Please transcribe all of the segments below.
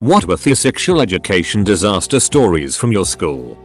What were the sexual education disaster stories from your school?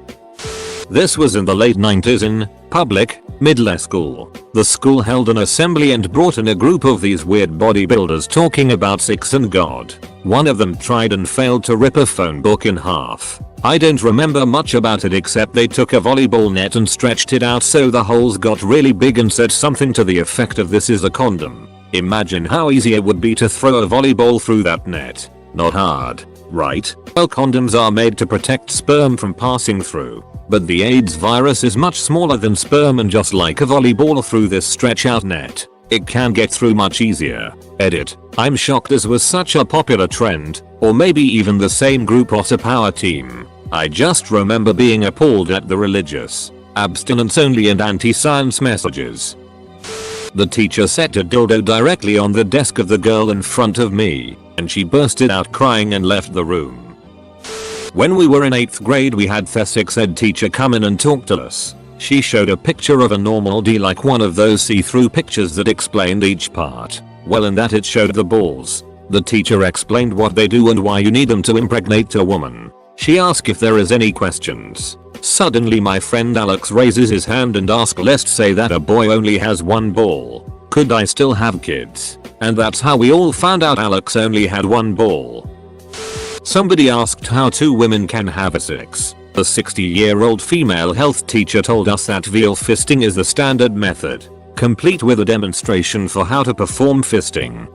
This was in the late 90s in public middle school. The school held an assembly and brought in a group of these weird bodybuilders talking about sex and God. One of them tried and failed to rip a phone book in half. I don't remember much about it except they took a volleyball net and stretched it out so the holes got really big and said something to the effect of "this is a condom." Imagine how easy it would be to throw a volleyball through that net. Not hard, right? Well, condoms are made to protect sperm from passing through. But the AIDS virus is much smaller than sperm, and just like a volleyball through this stretch out net, it can get through much easier. Edit. I'm shocked this was such a popular trend, or maybe even the same group or a power team. I just remember being appalled at the religious, abstinence only and anti-science messages. The teacher set a dildo directly on the desk of the girl in front of me, and she bursted out crying and left the room. When we were in 8th grade, we had the sex ed teacher come in and talk to us. She showed a picture of a normal D, like one of those see-through pictures that explained each part. Well, in that it showed the balls. The teacher explained what they do and why you need them to impregnate a woman. She asked if there is any questions. Suddenly my friend Alex raises his hand and asks, let's say that a boy only has one ball. Could I still have kids? And that's how we all found out Alex only had one ball. Somebody asked how two women can have sex. The 60-year-old female health teacher told us that veal fisting is the standard method, complete with a demonstration for how to perform fisting.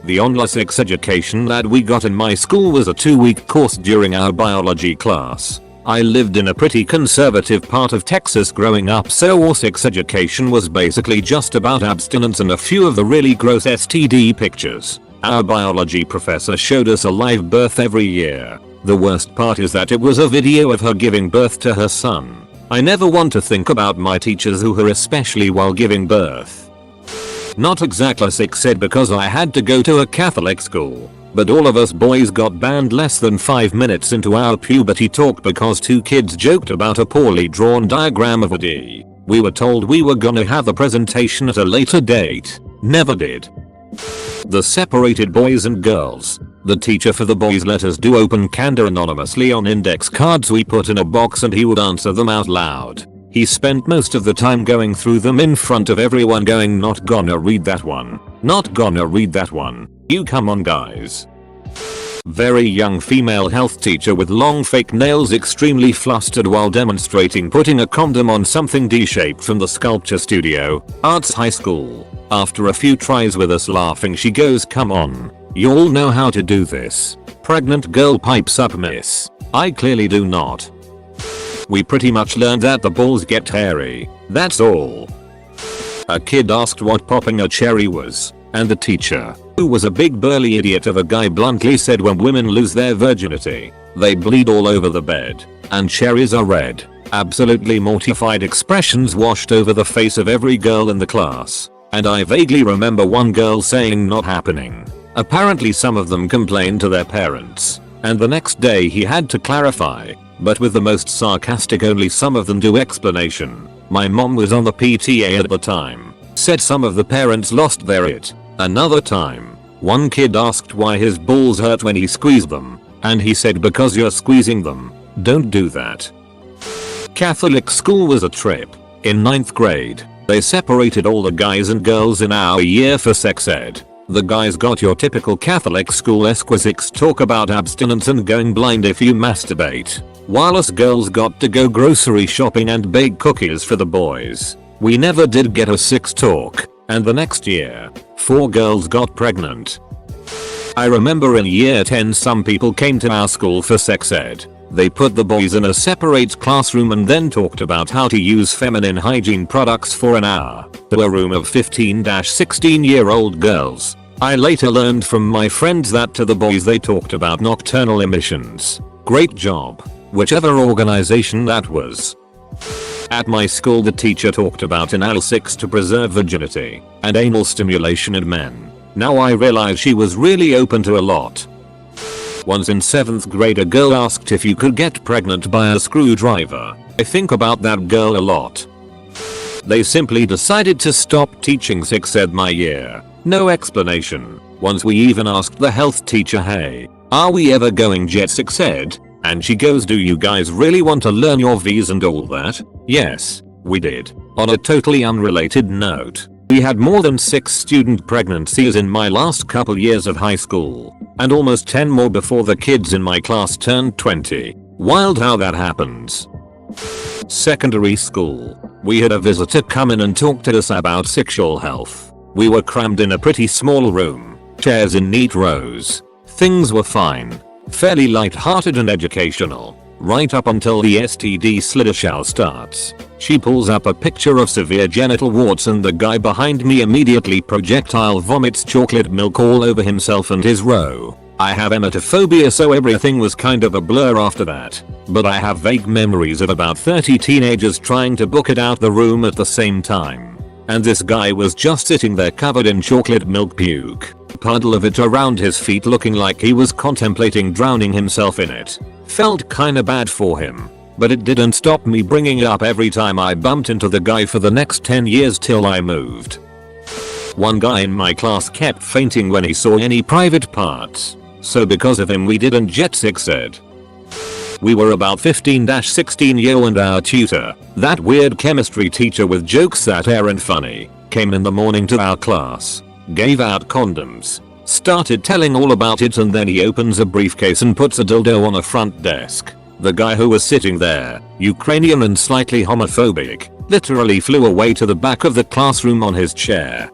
The online sex education that we got in my school was a 2-week course during our biology class. I lived in a pretty conservative part of Texas growing up, so our sex education was basically just about abstinence and a few of the really gross STD pictures. Our biology professor showed us a live birth every year. The worst part is that it was a video of her giving birth to her son. I never want to think about my teachers who her especially while giving birth. Not exactly sex ed because I had to go to a Catholic school, but all of us boys got banned less than 5 minutes into our puberty talk because 2 kids joked about a poorly drawn diagram of a D. We were told we were gonna have a presentation at a later date. Never did. The separated boys and girls. The teacher for the boys let us do open candor anonymously on index cards we put in a box, and he would answer them out loud. He spent most of the time going through them in front of everyone going, "Not gonna read that one. Not gonna read that one. You come on guys." Very young female health teacher with long fake nails, extremely flustered while demonstrating putting a condom on something D-shaped from the sculpture studio, Arts High School. After a few tries with us laughing, she goes, "Come on. You all know how to do this." Pregnant girl pipes up, "Miss, I clearly do not." We pretty much learned that the balls get hairy. That's all. A kid asked what popping a cherry was, and the teacher, who was a big burly idiot of a guy, bluntly said when women lose their virginity, they bleed all over the bed, and cherries are red. Absolutely mortified expressions washed over the face of every girl in the class, and I vaguely remember one girl saying, "Not happening." Apparently some of them complained to their parents, and the next day he had to clarify, but with the most sarcastic "only some of them do" explanation. My mom was on the PTA at the time, said some of the parents lost their it. Another time, one kid asked why his balls hurt when he squeezed them, and he said, "Because you're squeezing them. Don't do that." Catholic school was a trip. In 9th grade, they separated all the guys and girls in our year for sex ed. The guys got your typical Catholic school esquisites talk about abstinence and going blind if you masturbate, while us girls got to go grocery shopping and bake cookies for the boys. We never did get a sex talk, and the next year, 4 girls got pregnant. I remember in year 10 some people came to our school for sex ed. They put the boys in a separate classroom and then talked about how to use feminine hygiene products for an hour to a room of 15-16-year-old girls. I later learned from my friends that to the boys they talked about nocturnal emissions. Great job, whichever organization that was. At my school the teacher talked about anal sex to preserve virginity and anal stimulation in men. Now I realize she was really open to a lot. Once in 7th grade a girl asked if you could get pregnant by a screwdriver. I think about that girl a lot. They simply decided to stop teaching sex ed my year. No explanation. Once we even asked the health teacher, "Hey, "Are we ever going?" Jessica said. And she goes, "Do you guys really want to learn your V's and all that?" Yes, we did. On a totally unrelated note, we had more than 6 student pregnancies in my last couple years of high school, and almost 10 more before the kids in my class turned 20. Wild how that happens. Secondary school. We had a visitor come in and talk to us about sexual health. We were crammed in a pretty small room, chairs in neat rows. Things were fine, fairly light-hearted and educational, right up until the STD slither show starts. She pulls up a picture of severe genital warts and the guy behind me immediately projectile vomits chocolate milk all over himself and his row. I have emetophobia, so everything was kind of a blur after that, but I have vague memories of about 30 teenagers trying to book it out the room at the same time. And this guy was just sitting there covered in chocolate milk puke, puddle of it around his feet, looking like he was contemplating drowning himself in it. Felt kinda bad for him, but it didn't stop me bringing it up every time I bumped into the guy for the next 10 years till I moved. One guy in my class kept fainting when he saw any private parts, so because of him we didn't. Jessica said. We were about 15-16 yo, and our tutor, that weird chemistry teacher with jokes that aren't funny, came in the morning to our class, gave out condoms, started telling all about it, and then he opens a briefcase and puts a dildo on a front desk. The guy who was sitting there, Ukrainian and slightly homophobic, literally flew away to the back of the classroom on his chair.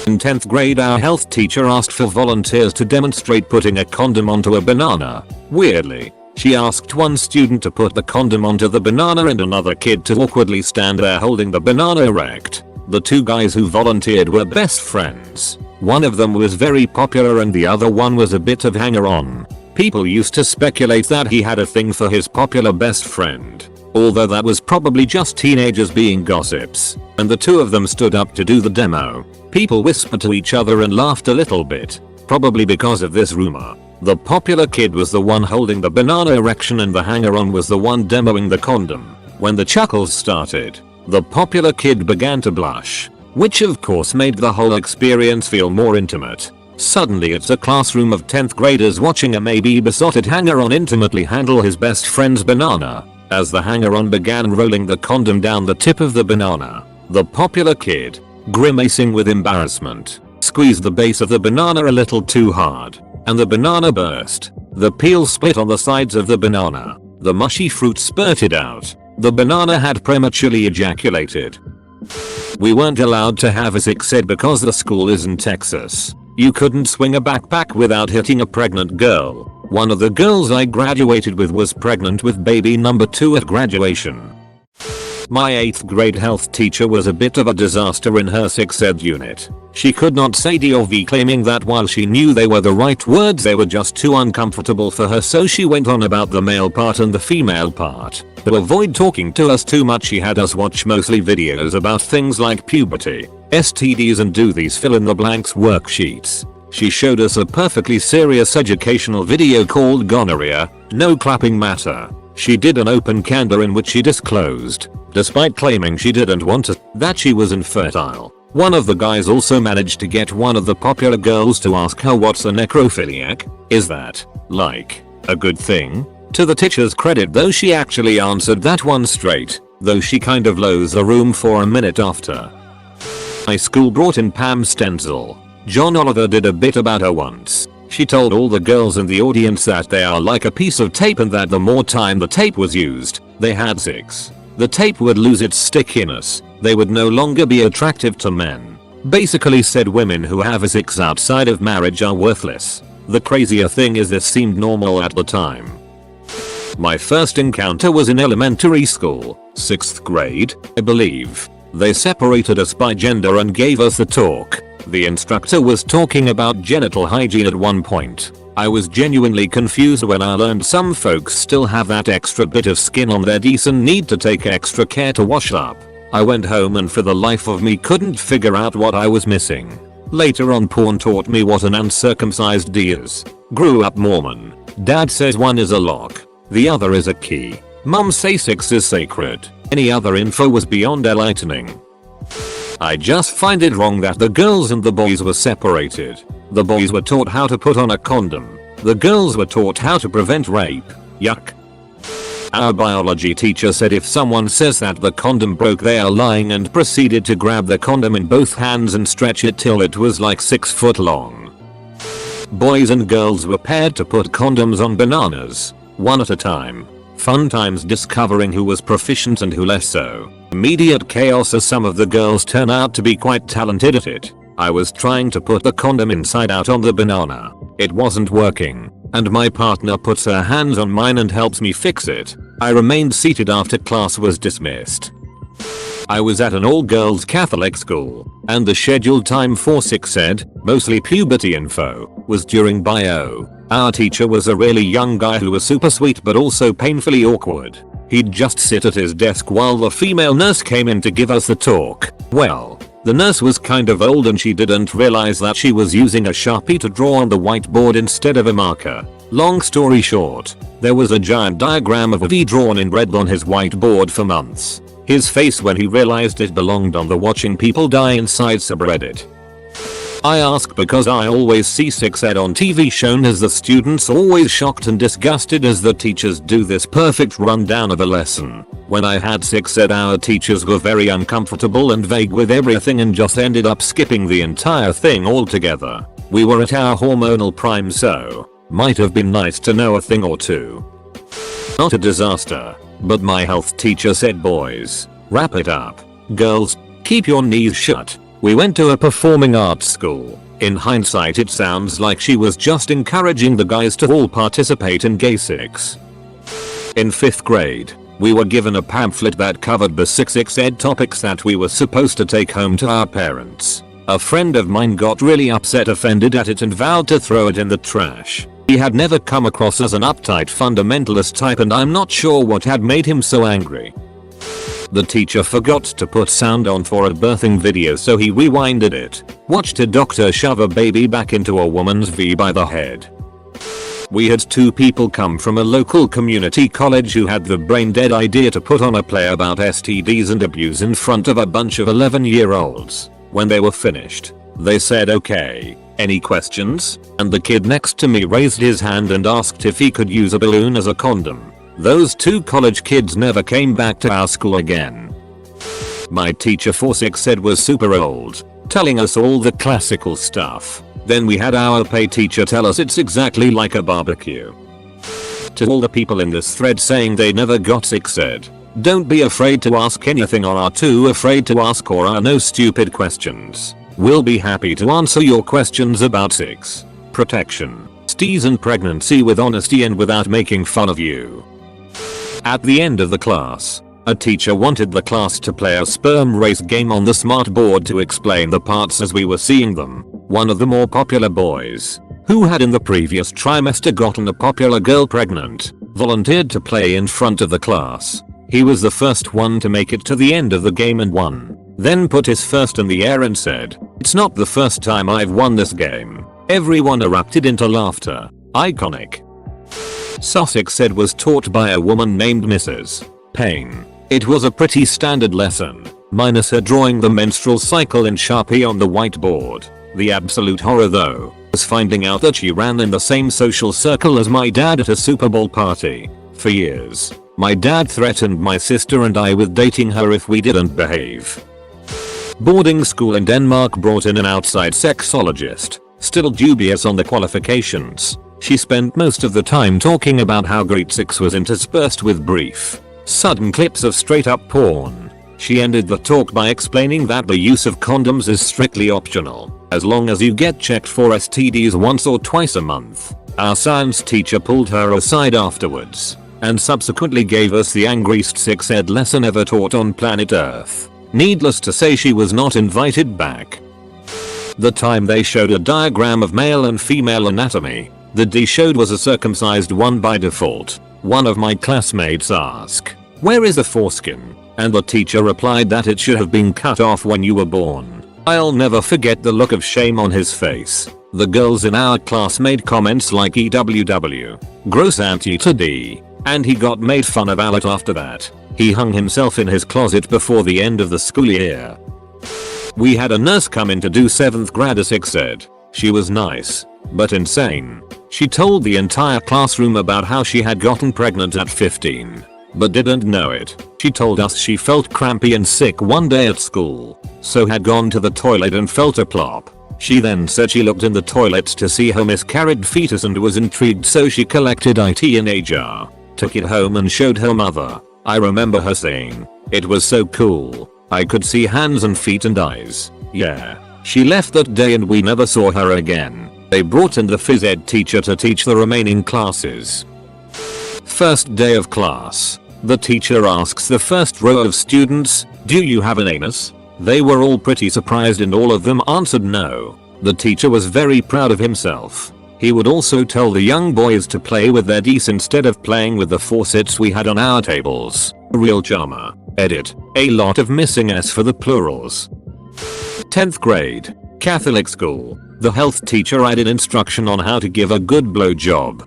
In 10th grade, our health teacher asked for volunteers to demonstrate putting a condom onto a banana. Weirdly, she asked one student to put the condom onto the banana and another kid to awkwardly stand there holding the banana erect. The 2 guys who volunteered were best friends. One of them was very popular and the other one was a bit of hanger-on. People used to speculate that he had a thing for his popular best friend, although that was probably just teenagers being gossips, and the 2 of them stood up to do the demo. People whispered to each other and laughed a little bit, probably because of this rumor. The popular kid was the one holding the banana erection and the hanger-on was the one demoing the condom. When the chuckles started, the popular kid began to blush, which of course made the whole experience feel more intimate. Suddenly it's a classroom of 10th graders watching a maybe besotted hanger-on intimately handle his best friend's banana. As the hanger-on began rolling the condom down the tip of the banana, the popular kid, grimacing with embarrassment, squeezed the base of the banana a little too hard, and the banana burst. The peel split on the sides of the banana. The mushy fruit spurted out. The banana had prematurely ejaculated. We weren't allowed to have a sex ed because the school is in Texas. You couldn't swing a backpack without hitting a pregnant girl. One of the girls I graduated with was pregnant with baby number 2 at graduation. My 8th grade health teacher was a bit of a disaster in her sex ed unit. She could not say D or V, claiming that while she knew they were the right words, they were just too uncomfortable for her, so she went on about the male part and the female part. To avoid talking to us too much, she had us watch mostly videos about things like puberty, STDs and do these fill in the blanks worksheets. She showed us a perfectly serious educational video called Gonorrhea, No Clapping Matter. She did an open candor in which she disclosed, despite claiming she didn't want to, that she was infertile. One of the guys also managed to get one of the popular girls to ask her what's a necrophiliac. Is that, like, a good thing? To the teacher's credit though, she actually answered that one straight, though she kind of loathed the room for a minute after. My school brought in Pam Stenzel. John Oliver did a bit about her once. She told all the girls in the audience that they are like a piece of tape and that the more time the tape was used, they had sex, the tape would lose its stickiness. They would no longer be attractive to men. Basically said women who have sex outside of marriage are worthless. The crazier thing is this seemed normal at the time. My first encounter was in elementary school, 6th grade, I believe. They separated us by gender and gave us the talk. The instructor was talking about genital hygiene at one point. I was genuinely confused when I learned some folks still have that extra bit of skin on their D's and need to take extra care to wash up. I went home and for the life of me couldn't figure out what I was missing. Later on, porn taught me what an uncircumcised D is. Grew up Mormon. Dad says one is a lock, the other is a key. Mum says sex is sacred. Any other info was beyond enlightening. I just find it wrong that the girls and the boys were separated. The boys were taught how to put on a condom, The girls were taught how to prevent rape. Yuck. Our biology teacher said if someone says that the condom broke they are lying and proceeded to grab the condom in both hands and stretch it till it was like 6 foot long. Boys and girls were paired to put condoms on bananas, one at a time. Fun times discovering who was proficient and who less so. Immediate chaos as some of the girls turn out to be quite talented at it. I was trying to put the condom inside out on the banana. It wasn't working, and my partner puts her hands on mine and helps me fix it. I remained seated after class was dismissed. I was at an all-girls Catholic school, and the scheduled time for sex ed, mostly puberty info, was during bio. Our teacher was a really young guy who was super sweet but also painfully awkward. He'd just sit at his desk while the female nurse came in to give us the talk. Well, the nurse was kind of old and she didn't realize that she was using a Sharpie to draw on the whiteboard instead of a marker. Long story short, there was a giant diagram of a V drawn in red on his whiteboard for months. His face when he realized it belonged on the watching people die inside subreddit. I ask because I always see sex ed on TV shown as the students always shocked and disgusted as the teachers do this perfect rundown of a lesson. When I had sex ed our teachers were very uncomfortable and vague with everything and just ended up skipping the entire thing altogether. We were at our hormonal prime so might have been nice to know a thing or two. Not a disaster, but my health teacher said boys, wrap it up. Girls, keep your knees shut. We went to a performing arts school. In hindsight it sounds like she was just encouraging the guys to all participate in gay sex. In 5th grade, we were given a pamphlet that covered the 6 sex ed topics that we were supposed to take home to our parents. A friend of mine got really offended at it and vowed to throw it in the trash. He had never come across as an uptight fundamentalist type and I'm not sure what had made him so angry. The teacher forgot to put sound on for a birthing video so he rewinded it. Watched a doctor shove a baby back into a woman's V by the head. We had 2 people come from a local community college who had the brain dead idea to put on a play about STDs and abuse in front of a bunch of 11-year-olds. When they were finished, they said okay, any questions? And the kid next to me raised his hand and asked if he could use a balloon as a condom. Those 2 college kids never came back to our school again. My teacher for sex ed was super old, telling us all the classical stuff. Then we had our pay teacher tell us it's exactly like a barbecue. To all the people in this thread saying they never got sex ed, don't be afraid to ask anything or are too afraid to ask or are no stupid questions. We'll be happy to answer your questions about sex, protection, STDs and pregnancy with honesty and without making fun of you. At the end of the class, a teacher wanted the class to play a sperm race game on the smart board to explain the parts as we were seeing them. One of the more popular boys, who had in the previous trimester gotten a popular girl pregnant, volunteered to play in front of the class. He was the first one to make it to the end of the game and won. Then put his fist in the air and said, "It's not the first time I've won this game." Everyone erupted into laughter. Iconic. Sussex said was taught by a woman named Mrs. Payne. It was a pretty standard lesson, minus her drawing the menstrual cycle in Sharpie on the whiteboard. The absolute horror though, was finding out that she ran in the same social circle as my dad at a Super Bowl party. For years, my dad threatened my sister and I with dating her if we didn't behave. Boarding school in Denmark brought in an outside sexologist, still dubious on the qualifications. She spent most of the time talking about how great sex was interspersed with brief, sudden clips of straight up porn. She ended the talk by explaining that the use of condoms is strictly optional, as long as you get checked for STDs once or twice a month. Our science teacher pulled her aside afterwards, and subsequently gave us the angriest sex ed lesson ever taught on planet Earth. Needless to say she was not invited back. The time they showed a diagram of male and female anatomy, the D showed was a circumcised one by default. One of my classmates asked, "Where is the foreskin?" And the teacher replied that it should have been cut off when you were born. I'll never forget the look of shame on his face. The girls in our class made comments like EWW, gross anti-to-D, and he got made fun of a lot after that. He hung himself in his closet before the end of the school year. We had a nurse come in to do 7th grade sex ed. She was nice, but insane. She told the entire classroom about how she had gotten pregnant at 15, but didn't know it. She told us she felt crampy and sick one day at school, so had gone to the toilet and felt a plop. She then said she looked in the toilet to see her miscarried fetus and was intrigued, so she collected it in a jar, took it home and showed her mother. I remember her saying, "It was so cool. I could see hands and feet and eyes." Yeah. She left that day and we never saw her again. They brought in the phys ed teacher to teach the remaining classes. First day of class. The teacher asks the first row of students, "Do you have an anus?" They were all pretty surprised and all of them answered no. The teacher was very proud of himself. He would also tell the young boys to play with their D's instead of playing with the faucets we had on our tables. Real charmer. Edit. A lot of missing S for the plurals. 10th grade. Catholic school. The health teacher added instruction on how to give a good blowjob.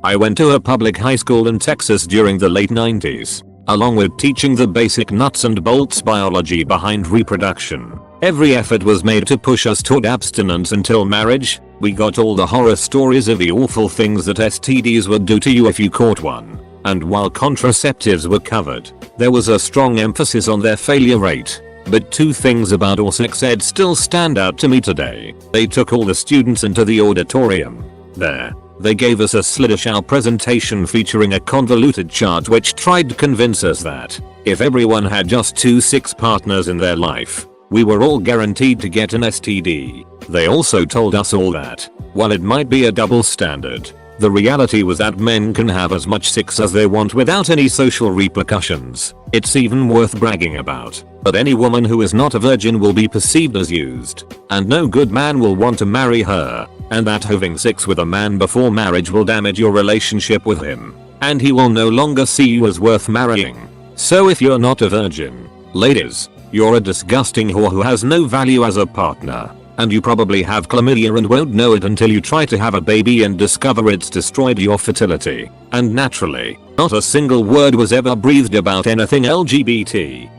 I went to a public high school in Texas during the late 90s. Along with teaching the basic nuts and bolts biology behind reproduction, every effort was made to push us toward abstinence until marriage. We got all the horror stories of the awful things that STDs would do to you if you caught one. And while contraceptives were covered, there was a strong emphasis on their failure rate. But two things about all sex ed still stand out to me today. They took all the students into the auditorium. There, they gave us a slideshow presentation featuring a convoluted chart which tried to convince us that if everyone had just 2 sex partners in their life, we were all guaranteed to get an STD. They also told us all that, while it might be a double standard, the reality was that men can have as much sex as they want without any social repercussions. It's even worth bragging about. But any woman who is not a virgin will be perceived as used, and no good man will want to marry her, and that having sex with a man before marriage will damage your relationship with him, and he will no longer see you as worth marrying. So if you're not a virgin, ladies, you're a disgusting whore who has no value as a partner, and you probably have chlamydia and won't know it until you try to have a baby and discover it's destroyed your fertility. And naturally, not a single word was ever breathed about anything LGBT.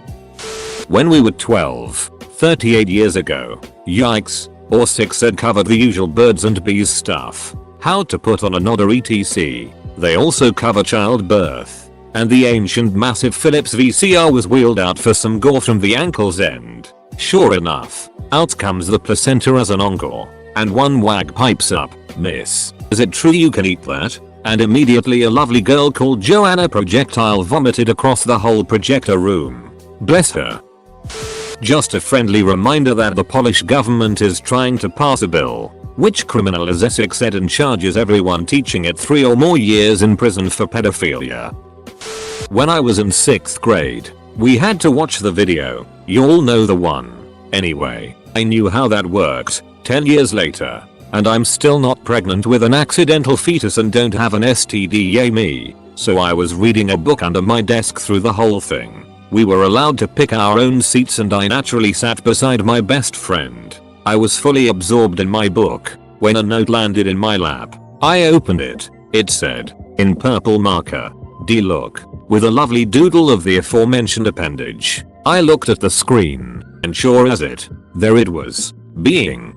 When we were 12, 38 years ago, yikes, or sex ed covered the usual birds and bees stuff, how to put on a nodder etc. They also cover childbirth, and the ancient massive Philips VCR was wheeled out for some gore from the ankle's end. Sure enough, out comes the placenta as an encore, and one wag pipes up, "Miss, is it true you can eat that?" And immediately a lovely girl called Joanna projectile vomited across the whole projector room. Bless her. Just a friendly reminder that the Polish government is trying to pass a bill which criminalizes sex ed and charges everyone teaching it 3 or more years in prison for pedophilia. When I was in 6th grade, we had to watch the video. You all know the one. Anyway, I knew how that worked. 10 years later, and I'm still not pregnant with an accidental fetus and don't have an STD, yay me. So I was reading a book under my desk through the whole thing. We were allowed to pick our own seats and I naturally sat beside my best friend. I was fully absorbed in my book when a note landed in my lap. I opened it. It said, in purple marker, "D look," with a lovely doodle of the aforementioned appendage. I looked at the screen, and sure as it, there it was. Being,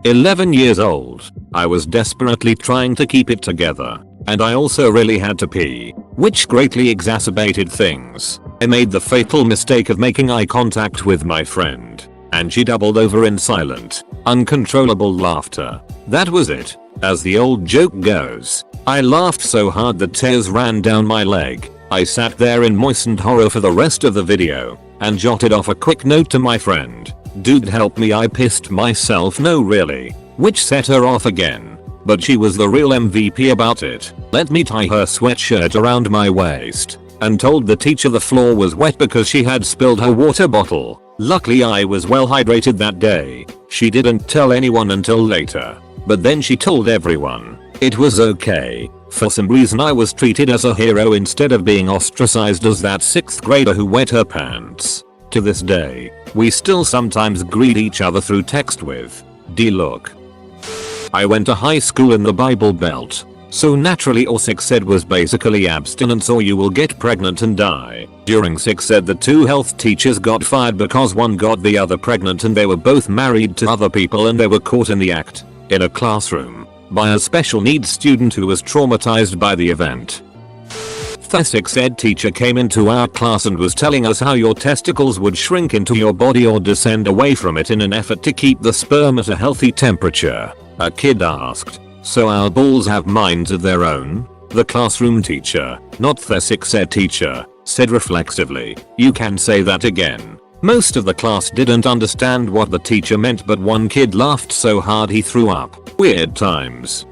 11 years old, I was desperately trying to keep it together, and I also really had to pee, which greatly exacerbated things. I made the fatal mistake of making eye contact with my friend, and she doubled over in silent, uncontrollable laughter. That was it. As the old joke goes, I laughed so hard that tears ran down my leg. I sat there in moistened horror for the rest of the video, and jotted off a quick note to my friend. "Dude, help me, I pissed myself." No really. Which set her off again. But she was the real MVP about it. Let me tie her sweatshirt around my waist, and told the teacher the floor was wet because she had spilled her water bottle. Luckily I was well hydrated that day. She didn't tell anyone until later, but then she told everyone. It was okay. For some reason I was treated as a hero instead of being ostracized as that 6th grader who wet her pants. To this day, we still sometimes greet each other through text with, "D look." I went to high school in the Bible Belt, so naturally all sex ed was basically abstinence or you will get pregnant and die. During 6th ed, the two health teachers got fired because one got the other pregnant and they were both married to other people and they were caught in the act, in a classroom, by a special needs student who was traumatized by the event. The 6th ed teacher came into our class and was telling us how your testicles would shrink into your body or descend away from it in an effort to keep the sperm at a healthy temperature. A kid asked, "So our balls have minds of their own?" The classroom teacher, not the 6th ed teacher, said reflexively, "You can say that again." Most of the class didn't understand what the teacher meant, but one kid laughed so hard he threw up. Weird times.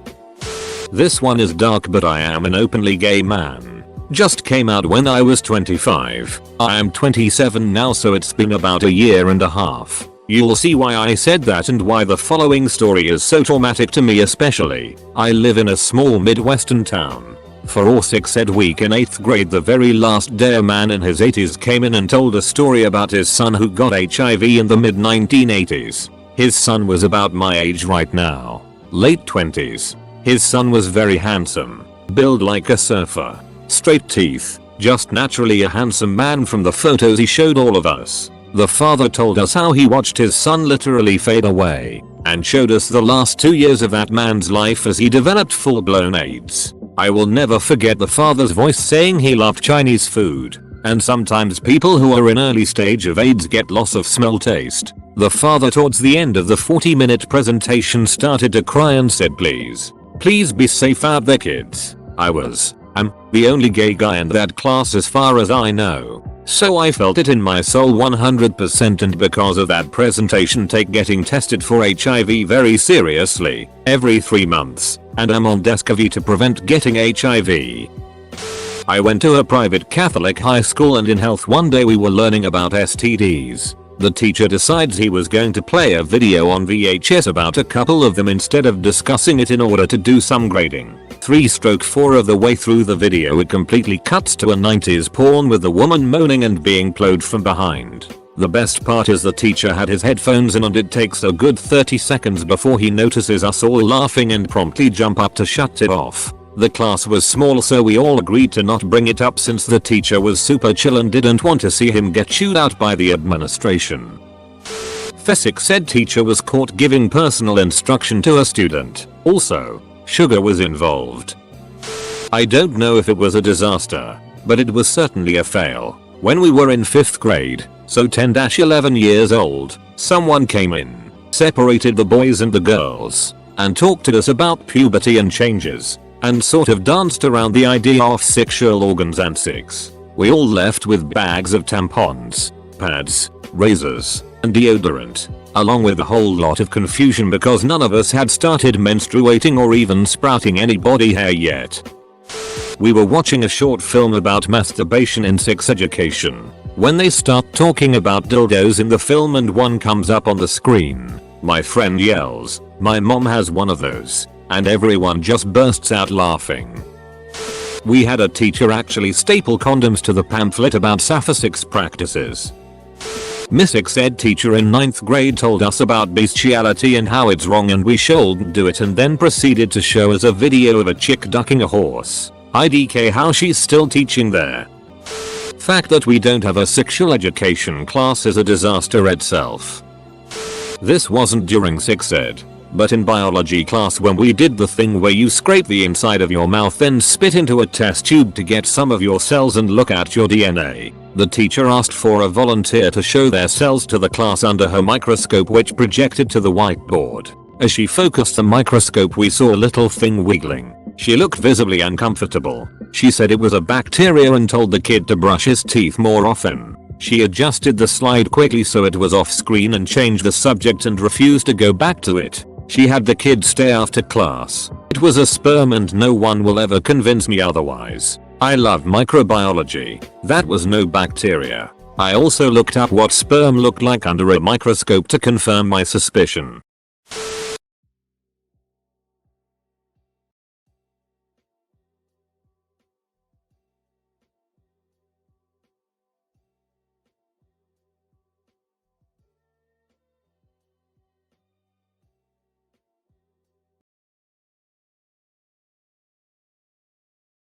This one is dark, but I am an openly gay man. Just came out when I was 25. I am 27 now, so it's been about a year and a half. You'll see why I said that and why the following story is so traumatic to me especially. I live in a small Midwestern town. For our 6th ed week in 8th grade, the very last day, a man in his 80s came in and told a story about his son who got HIV in the mid 1980s. His son was about my age right now, late 20s. His son was very handsome, built like a surfer, straight teeth, just naturally a handsome man from the photos he showed all of us. The father told us how he watched his son literally fade away, and showed us the last 2 years of that man's life as he developed full-blown AIDS. I will never forget the father's voice saying he loved Chinese food, and sometimes people who are in early stage of AIDS get loss of smell taste. The father towards the end of the 40-minute presentation started to cry and said, please be safe out there, kids. I'm the only gay guy in that class as far as I know. So I felt it in my soul 100%, and because of that presentation, take getting tested for HIV very seriously every 3 months, and I'm on Descovy to prevent getting HIV. I went to a private Catholic high school, and in health one day we were learning about STDs. The teacher decides he was going to play a video on VHS about a couple of them instead of discussing it in order to do some grading. 3/4 of the way through the video, it completely cuts to a 90s porn with the woman moaning and being plowed from behind. The best part is the teacher had his headphones in, and it takes a good 30 seconds before he notices us all laughing and promptly jump up to shut it off. The class was small, so we all agreed to not bring it up since the teacher was super chill and didn't want to see him get chewed out by the administration. The 6th ed teacher was caught giving personal instruction to a student. Also, sugar was involved. I don't know if it was a disaster, but it was certainly a fail. When we were in 5th grade, so 10-11 years old, someone came in, separated the boys and the girls, and talked to us about puberty and changes, and sort of danced around the idea of sexual organs and sex. We all left with bags of tampons, pads, razors, and deodorant, along with a whole lot of confusion because none of us had started menstruating or even sprouting any body hair yet. We were watching a short film about masturbation in sex education, when they start talking about dildos in the film and one comes up on the screen. My friend yells, "My mom has one of those," and everyone just bursts out laughing. We had a teacher actually staple condoms to the pamphlet about sapphic practices. Miss 6th ed teacher in 9th grade told us about bestiality and how it's wrong and we shouldn't do it, and then proceeded to show us a video of a chick ducking a horse. IDK how she's still teaching there. Fact that we don't have a sexual education class is a disaster itself. This wasn't during 6th ed. But in biology class, when we did the thing where you scrape the inside of your mouth and spit into a test tube to get some of your cells and look at your DNA, the teacher asked for a volunteer to show their cells to the class under her microscope, which projected to the whiteboard. As she focused the microscope, we saw a little thing wiggling. She looked visibly uncomfortable. She said it was a bacteria and told the kid to brush his teeth more often. She adjusted the slide quickly so it was off screen and changed the subject and refused to go back to it. She had the kid stay after class. It was a sperm and no one will ever convince me otherwise. I love microbiology. That was no bacteria. I also looked up what sperm looked like under a microscope to confirm my suspicion.